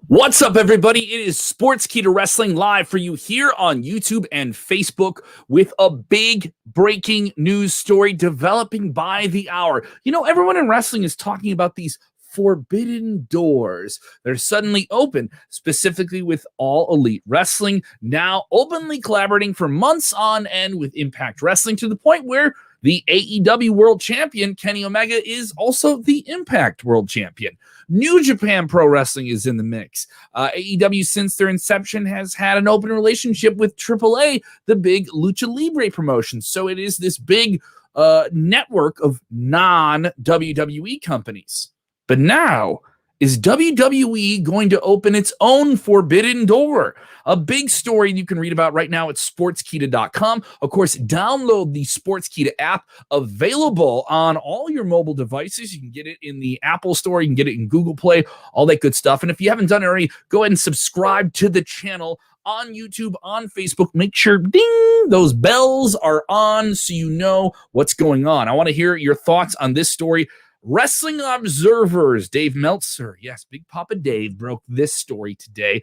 What's up, everybody? It is Sports Key to Wrestling live for you here on YouTube and Facebook with a big breaking news story developing by the hour. You know, everyone in wrestling is talking about these forbidden doors. They're suddenly open, specifically with All Elite Wrestling, now openly collaborating for months on end with Impact Wrestling to the point where the AEW World Champion, Kenny Omega, is also the Impact World Champion. New Japan Pro Wrestling is in the mix. AEW, since their inception, has had an open relationship with AAA, the big Lucha Libre promotion. So it is this big network of non-WWE companies. But now, is WWE going to open its own forbidden door? A big story you can read about right now at sportskita.com. Of course, download the Sportskita app, available on all your mobile devices. You can get it in the Apple Store. You can get it in Google Play, all that good stuff. And if you haven't done it already, go ahead and subscribe to the channel on YouTube, on Facebook. Make sure, ding, those bells are on so you know what's going on. I want to hear your thoughts on this story. Wrestling Observer's Dave Meltzer, yes, Big Papa Dave, broke this story today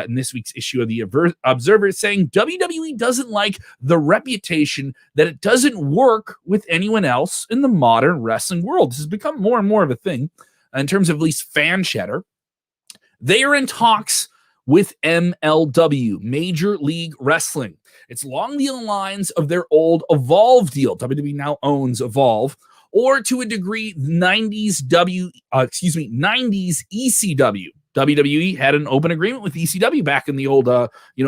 in this week's issue of the Observer, saying WWE doesn't like the reputation that it doesn't work with anyone else in the modern wrestling world. This has become more and more of a thing in terms of at least fan chatter. They are in talks with MLW, Major League Wrestling. It's along the lines of their old Evolve deal. WWE now owns Evolve. Or to a degree, 90s ECW. WWE had an open agreement with ECW back in the old,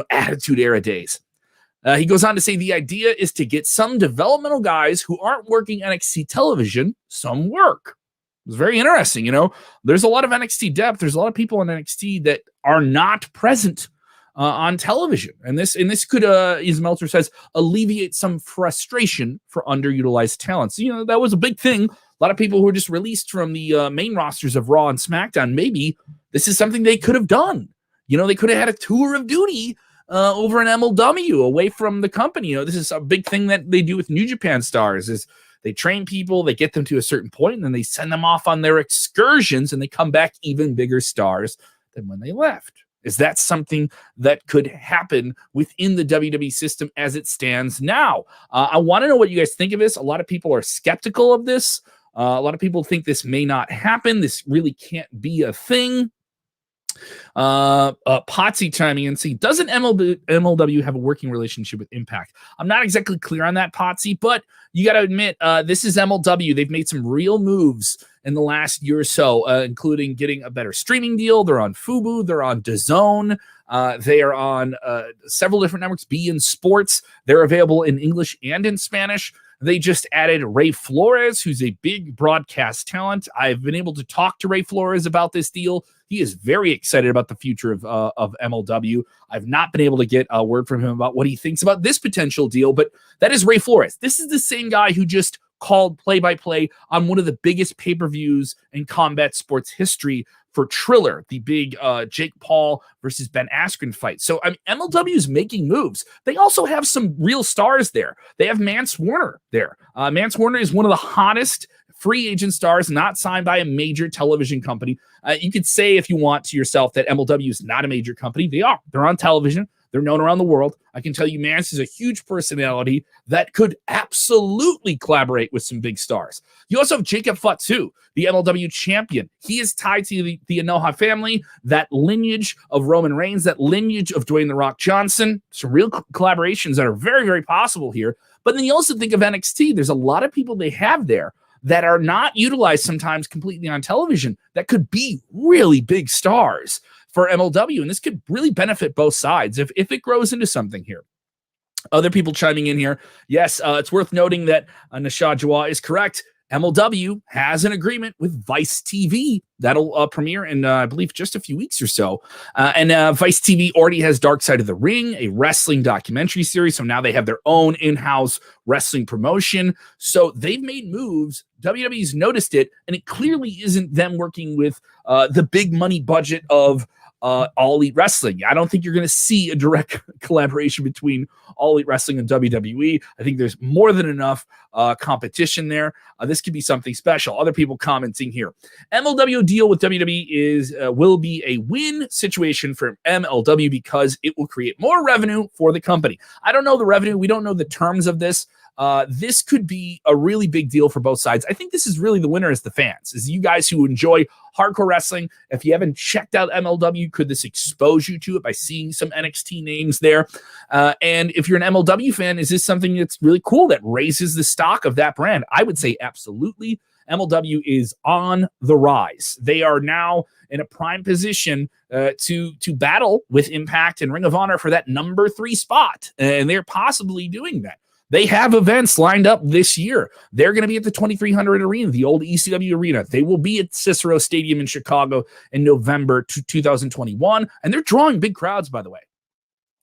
Attitude Era days. He goes on to say the idea is to get some developmental guys who aren't working NXT television some work. It was very interesting. You know, there's a lot of NXT depth. There's a lot of people on NXT that are not present on television. And this could, as Meltzer says, alleviate some frustration for underutilized talents. You know, that was a big thing. A lot of people who were just released from the main rosters of Raw and SmackDown. Maybe this is something they could have done. You know, they could have had a tour of duty over an MLW away from the company. You know, this is a big thing that they do with New Japan stars is they train people, they get them to a certain point, and then they send them off on their excursions, and they come back even bigger stars than when they left. Is that something that could happen within the WWE system as it stands now? I want to know what you guys think of this. A lot of people are skeptical of this. A lot of people think this may not happen. This really can't be a thing. Potsy chiming in, see, doesn't MLW have a working relationship with Impact? I'm not exactly clear on that, Potsy, but you got to admit, this is MLW. They've made some real moves in the last year or so, including getting a better streaming deal. They're on Fubo. They're on DAZN. They are on several different networks, beIN Sports. They're available in English and in Spanish. They just added Ray Flores, who's a big broadcast talent. I've been able to talk to Ray Flores about this deal. He is very excited about the future of MLW. I've not been able to get a word from him about what he thinks about this potential deal, but that is Ray Flores. This is the same guy who just called play-by-play on one of the biggest pay-per-views in combat sports history for Triller, the big Jake Paul versus Ben Askren fight. So, I mean, MLW is making moves. They also have some real stars there. They have Mance Warner there. Mance Warner is one of the hottest free agent stars not signed by a major television company. You could say, if you want to yourself, that MLW is not a major company. They are. They're on television. They're known around the world. I can tell you Mance is a huge personality that could absolutely collaborate with some big stars. You also have Jacob Fatu, the MLW champion. He is tied to the Anoha family, that lineage of Roman Reigns, that lineage of Dwayne "The Rock" Johnson. Some real collaborations that are very, very possible here. But then you also think of NXT. There's a lot of people they have there that are not utilized sometimes completely on television that could be really big stars for MLW, and this could really benefit both sides if it grows into something here. Other people chiming in here. Yes, it's worth noting that Nashad Jawah is correct. MLW has an agreement with Vice TV that'll premiere in, I believe, just a few weeks or so. And Vice TV already has Dark Side of the Ring, a wrestling documentary series. So now they have their own in-house wrestling promotion. So they've made moves. WWE's noticed it, and it clearly isn't them working with the big money budget of All Elite Wrestling. I don't think you're going to see a direct collaboration between All Elite Wrestling and WWE. I think there's more than enough competition there. This could be something special. Other people commenting here. MLW deal with WWE will be a win situation for MLW because it will create more revenue for the company. I don't know the revenue. We don't know the terms of this. This could be a really big deal for both sides. I think this is really the winner is the fans, is you guys who enjoy hardcore wrestling. If you haven't checked out MLW, could this expose you to it by seeing some NXT names there? And if you're an MLW fan, is this something that's really cool that raises the stock of that brand? I would say absolutely. MLW is on the rise. They are now in a prime position to battle with Impact and Ring of Honor for that number 3 spot. And they're possibly doing that. They have events lined up this year. They're going to be at the 2300 Arena, the old ECW Arena. They will be at Cicero Stadium in Chicago in November 2021. And they're drawing big crowds, by the way.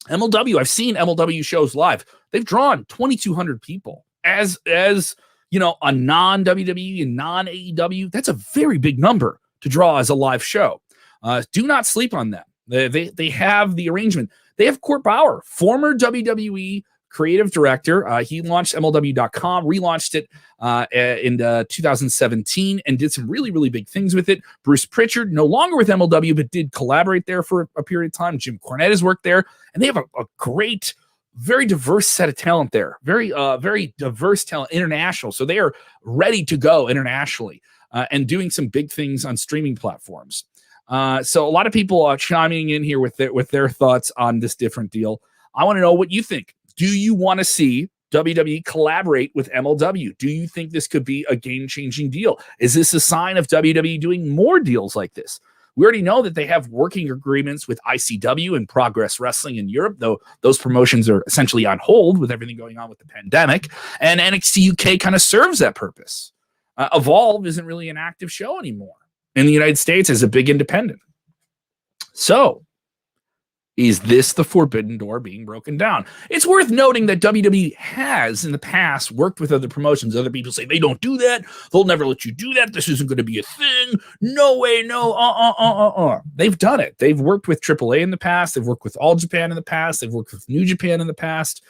MLW, I've seen MLW shows live. They've drawn 2,200 people. As you know, a non-WWE and non-AEW, that's a very big number to draw as a live show. Do not sleep on them. They have the arrangement. They have Court Bauer, former WWE creative director. He launched MLW.com, relaunched it in 2017, and did some really, really big things with it. Bruce Pritchard, no longer with MLW, but did collaborate there for a period of time. Jim Cornette has worked there, and they have a great, very diverse set of talent there. Very diverse talent, international. So they are ready to go internationally and doing some big things on streaming platforms. So a lot of people are chiming in here with their thoughts on this different deal. I want to know what you think. Do you want to see WWE collaborate with MLW? Do you think this could be a game-changing deal? Is this a sign of WWE doing more deals like this? We already know that they have working agreements with ICW and Progress Wrestling in Europe, though those promotions are essentially on hold with everything going on with the pandemic. And NXT UK kind of serves that purpose. Evolve isn't really an active show anymore in the United States as a big independent. So, is this the forbidden door being broken down? It's worth noting that WWE has in the past worked with other promotions. Other people say they don't do that. They'll never let you do that. This isn't going to be a thing. No way, no. They've done it. They've worked with AAA in the past. They've worked with All Japan in the past. They've worked with New Japan in the past.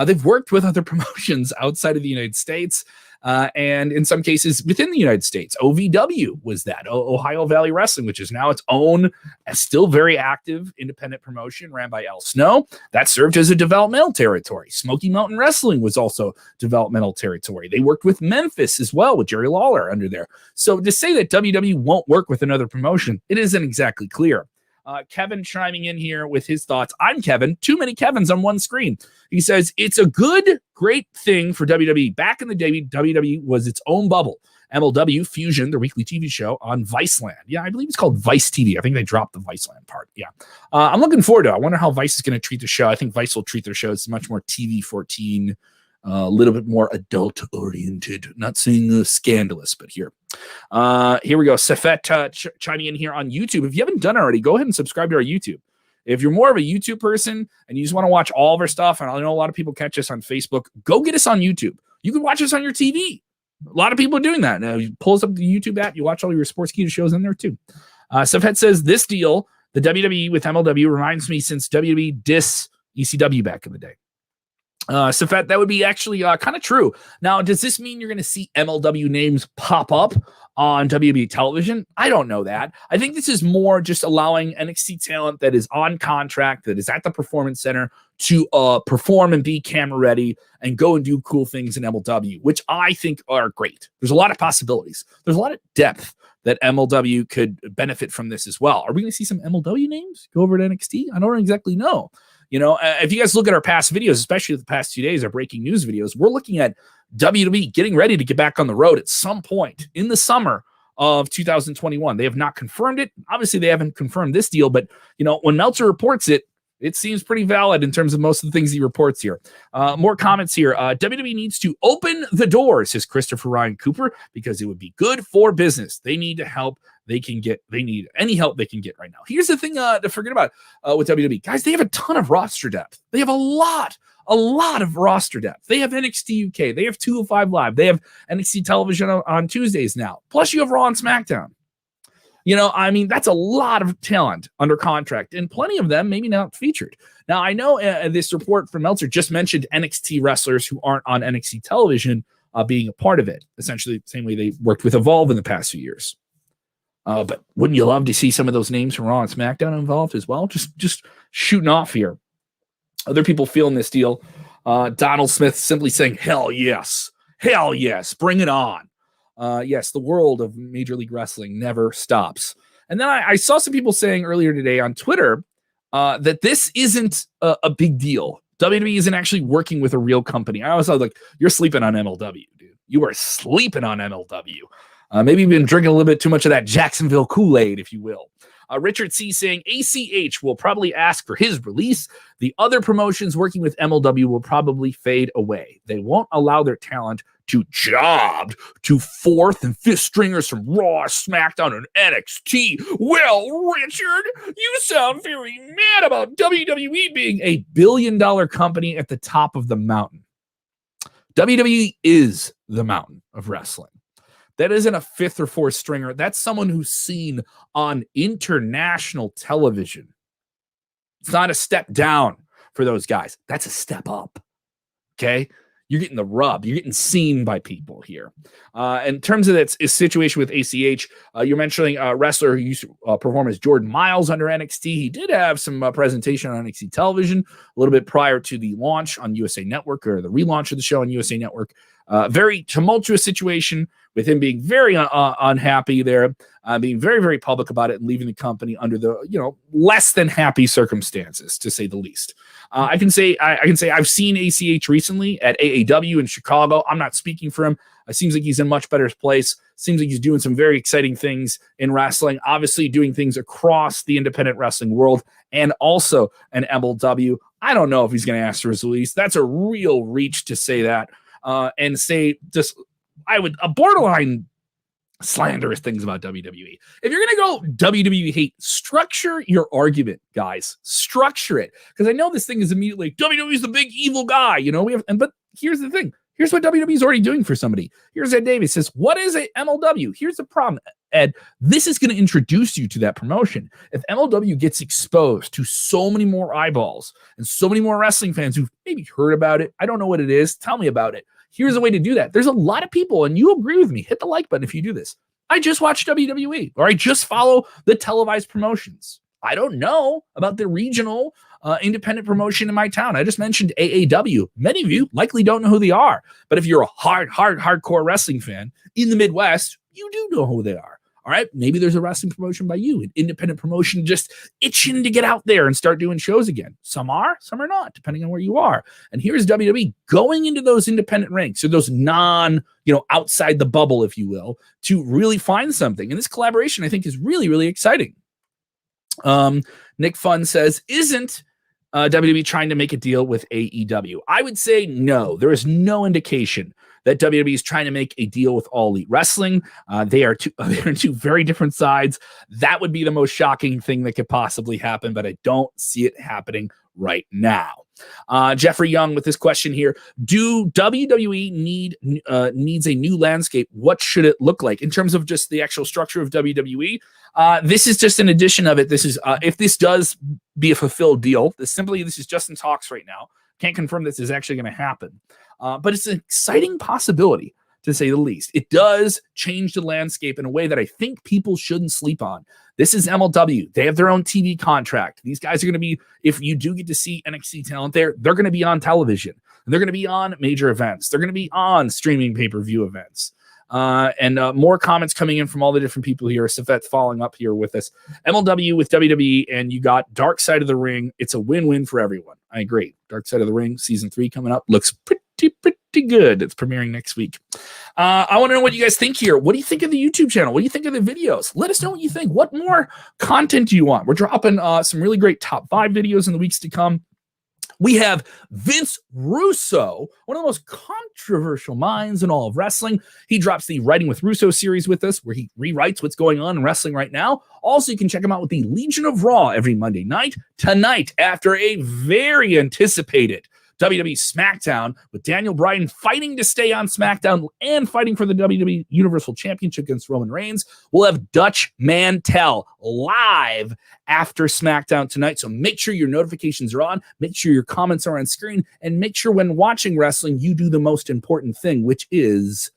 They've worked with other promotions outside of the United States. And in some cases within the United States. OVW was that, Ohio Valley Wrestling, which is now its own, still very active independent promotion ran by Al Snow. That served as a developmental territory. Smoky Mountain Wrestling was also developmental territory. They worked with Memphis as well, with Jerry Lawler under there. So to say that WWE won't work with another promotion, it isn't exactly clear. Kevin chiming in here with his thoughts. I'm Kevin. Too many Kevins on one screen. He says, it's a great thing for WWE. Back in the day, WWE was its own bubble. MLW Fusion, their weekly TV show on Viceland. Yeah, I believe it's called Vice TV. I think they dropped the Viceland part. Yeah. I'm looking forward to it. I wonder how Vice is going to treat the show. I think Vice will treat their shows much more TV 14, a little bit more adult oriented. Not saying scandalous, but here we go. Safet chiming in here on YouTube. If you haven't done it already, go ahead and subscribe to our YouTube. If you're more of a YouTube person and you just want to watch all of our stuff, and I know a lot of people catch us on Facebook, go get us on YouTube. You can watch us on your TV. A lot of people are doing that. Now, you pull us up the YouTube app, you watch all your Sportskeeda shows in there too. Safet says, this deal, the WWE with MLW, reminds me since WWE diss ECW back in the day. Safet, that would be actually kind of true. Now, does this mean you're going to see MLW names pop up on WWE television? I don't know that. I think this is more just allowing NXT talent that is on contract, that is at the Performance Center, to perform and be camera ready and go and do cool things in MLW, which I think are great. There's a lot of possibilities. There's a lot of depth that MLW could benefit from this as well. Are we going to see some MLW names go over to NXT? I don't exactly know. You know, if you guys look at our past videos, especially the past 2 days, our breaking news videos, we're looking at WWE getting ready to get back on the road at some point in the summer of 2021. They have not confirmed it. Obviously, they haven't confirmed this deal, but, you know, when Meltzer reports it, it seems pretty valid in terms of most of the things he reports here. More comments here. WWE needs to open the door, says Christopher Ryan Cooper, because it would be good for business. They need help they can get. They need any help they can get right now. Here's the thing to forget about with WWE. Guys, they have a ton of roster depth. They have a lot of roster depth. They have NXT UK. They have 205 Live. They have NXT television on Tuesdays now. Plus, you have Raw and SmackDown. I mean, that's a lot of talent under contract, and plenty of them maybe not featured. Now, I know this report from Meltzer just mentioned NXT wrestlers who aren't on NXT television being a part of it, essentially the same way they worked with Evolve in the past few years. But wouldn't you love to see some of those names from Raw and SmackDown involved as well? Just shooting off here. Other people feeling this deal. Donald Smith simply saying, hell yes, bring it on. Yes, the world of Major League Wrestling never stops. And then I saw some people saying earlier today on Twitter that this isn't a big deal. WWE isn't actually working with a real company. I was like, you're sleeping on MLW, dude. You are sleeping on MLW. Maybe you've been drinking a little bit too much of that Jacksonville Kool-Aid, if you will. Richard C. saying ACH will probably ask for his release. The other promotions working with MLW will probably fade away. They won't allow their talent to job to fourth and fifth stringers from Raw, SmackDown, and NXT. Well, Richard, you sound very mad about WWE being a billion-dollar company at the top of the mountain. WWE is the mountain of wrestling. That isn't a fifth or fourth stringer. That's someone who's seen on international television. It's not a step down for those guys. That's a step up. Okay? You're getting the rub. You're getting seen by people here. In terms of that situation with ACH, you're mentioning a wrestler who used to perform as Jordan Miles under NXT. He did have some presentation on NXT television a little bit prior to the launch on USA Network, or the relaunch of the show on USA Network. Very tumultuous situation with him being very unhappy there, being very, very public about it and leaving the company under the, less than happy circumstances, to say the least. I can say I've seen ACH recently at AAW in Chicago. I'm not speaking for him. It seems like he's in a much better place. Seems like he's doing some very exciting things in wrestling, obviously doing things across the independent wrestling world and also an MLW. I don't know if he's going to ask for his release. That's a real reach to say that. And say I would a borderline slanderous things about WWE. If you're going to go WWE hate, structure your argument, guys. Structure it. Because I know this thing is immediately, WWE is the big evil guy. But here's the thing. Here's what WWE is already doing for somebody. Here's Ed Davis says, what is a MLW? Here's the problem, Ed. This is going to introduce you to that promotion. If MLW gets exposed to so many more eyeballs and so many more wrestling fans who've maybe heard about it, I don't know what it is, tell me about it. Here's a way to do that. There's a lot of people, and you agree with me. Hit the like button if you do this. I just watch WWE, or I just follow the televised promotions. I don't know about the regional independent promotion in my town. I just mentioned AAW. Many of you likely don't know who they are. But if you're a hardcore wrestling fan in the Midwest, you do know who they are. All right, maybe there's a wrestling promotion by you, an independent promotion just itching to get out there and start doing shows again. Some are not, depending on where you are. And here's WWE going into those independent ranks, or those outside the bubble, if you will, to really find something. And this collaboration, I think, is really, really exciting. Nick Fun says, isn't WWE trying to make a deal with AEW? I would say no. There is no indication that WWE is trying to make a deal with All Elite Wrestling. They are two very different sides. That would be the most shocking thing that could possibly happen, but I don't see it happening right now. Jeffrey Young with this question here. Do WWE needs a new landscape? What should it look like in terms of just the actual structure of WWE? This is just an addition of it. This is if this does be a fulfilled deal, this is just in talks right now. Can't confirm this is actually going to happen. But it's an exciting possibility, to say the least. It does change the landscape in a way that I think people shouldn't sleep on. This is MLW. They have their own TV contract. These guys are going to be, if you do get to see NXT talent there, they're going to be on television. And they're going to be on major events. They're going to be on streaming pay-per-view events. And more comments coming in from all the different people here. Safet's following up here with us. MLW with WWE, and you got Dark Side of the Ring. It's a win-win for everyone. I agree. Dark Side of the Ring, season 3 coming up. Looks pretty good. It's premiering next week. I want to know what you guys think here. What do you think of the YouTube channel? What do you think of the videos? Let us know what you think. What more content do you want? We're dropping some really great top 5 videos in the weeks to come. We have Vince Russo, one of the most controversial minds in all of wrestling. He drops the Writing with Russo series with us, where he rewrites what's going on in wrestling right now. Also, you can check him out with the Legion of Raw every Monday night. Tonight, after a very anticipated WWE SmackDown with Daniel Bryan fighting to stay on SmackDown and fighting for the WWE Universal Championship against Roman Reigns. We'll have Dutch Mantel live after SmackDown tonight. So make sure your notifications are on, make sure your comments are on screen, and make sure when watching wrestling, you do the most important thing, which is